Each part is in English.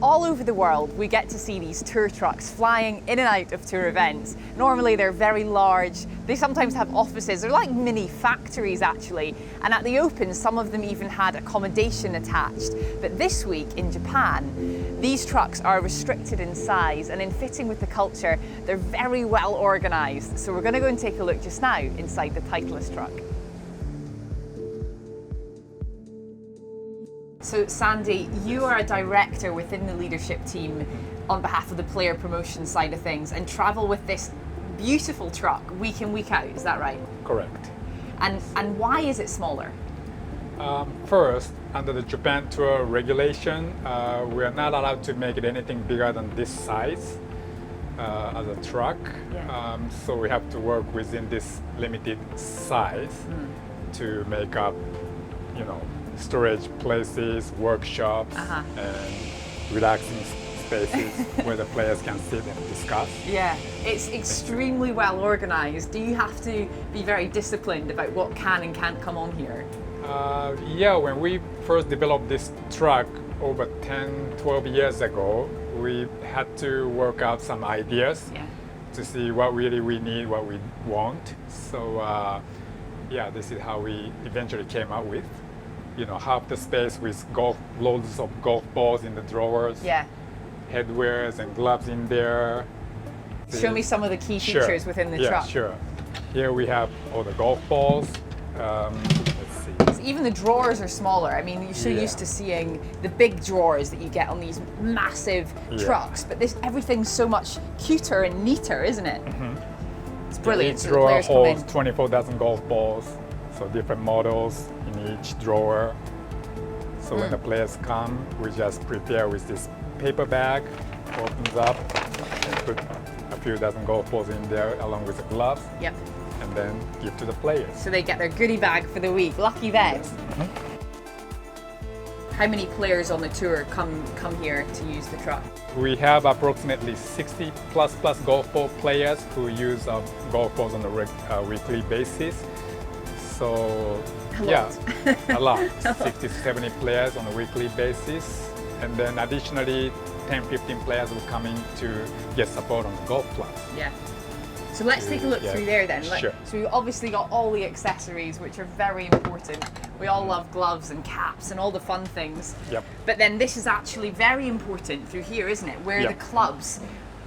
All over the world, we get to see these tour trucks flying in and out of tour events. Normally they're very large, they sometimes have offices, they're like mini factories actually, and at the Open some of them even had accommodation attached. But this week in Japan, these trucks are restricted in size, and in fitting with the culture, they're very well organised. So we're going to go and take a look just now inside the Titleist truck. So Sandy, you are a director within the leadership team on behalf of the player promotion side of things and travel with this beautiful truck week in, week out, is that right? Correct. And why is it smaller? First, under the Japan Tour regulation, we are not allowed to make it anything bigger than this size as a truck. Yeah. So we have to work within this limited size to make up, storage places, workshops, and relaxing spaces where the players can sit and discuss. Yeah, it's extremely well organised. Do you have to be very disciplined about what can and can't come on here? Yeah, when we first developed this truck over 10, 12 years ago, we had to work out some ideas to see what really we need, what we want. So this is how we eventually came up with. Half the space with loads of golf balls in the drawers, headwears and gloves in there. Show me some of the key features within the truck. Yeah, sure. Here we have all the golf balls. Let's see. So even the drawers are smaller. I mean, you're so used to seeing the big drawers that you get on these massive trucks, but everything's so much cuter and neater, isn't it? It's brilliant. Each So the drawer players come holds in. 24 dozen golf balls. So different models in each drawer. So when the players come, we just prepare with this paper bag, opens up, and put a few dozen golf balls in there along with the gloves. Yep. And then give to the players. So they get their goodie bag for the week. Lucky them. How many players on the tour come here to use the truck? We have approximately 60 plus golf ball players who use golf balls on a weekly basis. So a lot. 60 to 70 players on a weekly basis. And then additionally, 10, 15 players will come in to get support on the golf clubs. Yeah. So let's take a look through there then. Sure. So we've obviously got all the accessories, which are very important. We all love gloves and caps and all the fun things. Yep. But then this is actually very important through here, isn't it? Where the clubs,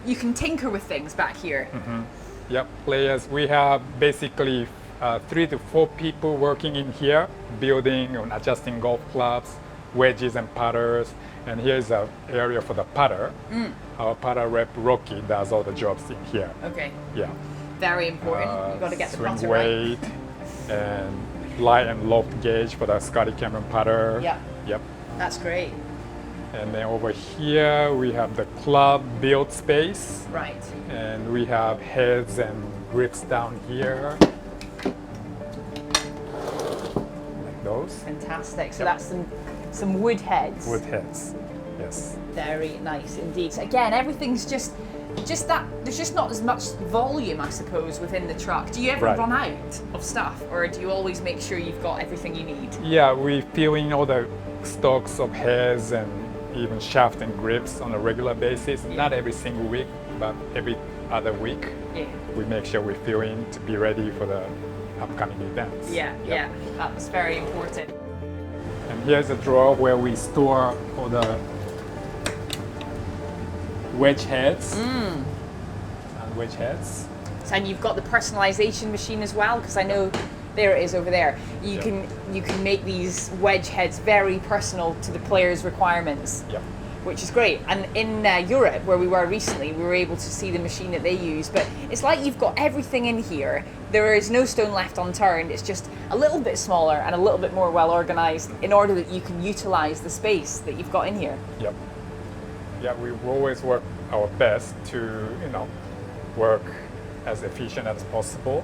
you can tinker with things back here. Yep, players, we have basically 3 to 4 people working in here, building and adjusting golf clubs, wedges and putters. And here's an area for the putter. Our putter rep Rocky does all the jobs in here. Okay. Yeah. Very important. You've got to get the swing putter weight and lie and loft gauge for the Scotty Cameron putter. Yeah. Yep. That's great. And then over here we have the club build space. Right. And we have heads and grips down here. Like those. Fantastic. So that's some wood heads. Wood heads, yes. Very nice indeed. So again, everything's just that. There's just not as much volume, I suppose, within the truck. Do you ever run out of stuff, or do you always make sure you've got everything you need? Yeah, we fill in all the stocks of heads and even shaft and grips on a regular basis. Not every single week, but every other week. Yeah. We make sure we fill in to be ready for the upcoming events. Yeah, that's very important. And here's a drawer where we store all the wedge heads. And wedge heads. And you've got the personalization machine as well, because I know there it is over there. You can make these wedge heads very personal to the players' requirements. Yep. Which is great. And in Europe, where we were recently, we were able to see the machine that they use. But it's like you've got everything in here. There is no stone left unturned. It's just a little bit smaller and a little bit more well organized in order that you can utilize the space that you've got in here. Yep. Yeah, we always work our best to, work as efficient as possible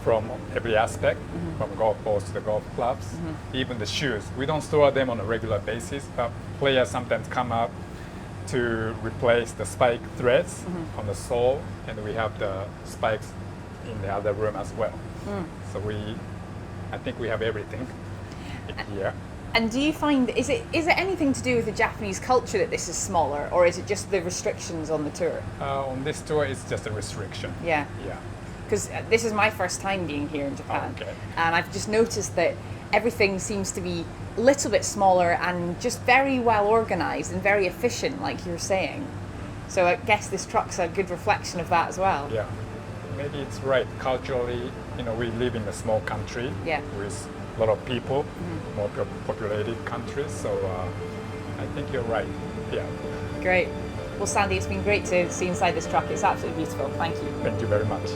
from every aspect, from golf balls to the golf clubs, even the shoes. We don't store them on a regular basis, but players sometimes come up to replace the spike threads on the sole, and we have the spikes in the other room as well. So I think we have everything here. And do you find, is it anything to do with the Japanese culture that this is smaller, or is it just the restrictions on the tour? On this tour, it's just a restriction. Yeah. Yeah. Because this is my first time being here in Japan, Okay. and I've just noticed that everything seems to be a little bit smaller and just very well organized and very efficient, like you were saying. So I guess this truck's a good reflection of that as well. Yeah. Maybe it's right. Culturally, we live in a small country Yeah. with a lot of people, more populated countries. So I think you're right. Yeah. Great. Well, Sandy, it's been great to see inside this truck. It's absolutely beautiful. Thank you. Thank you very much.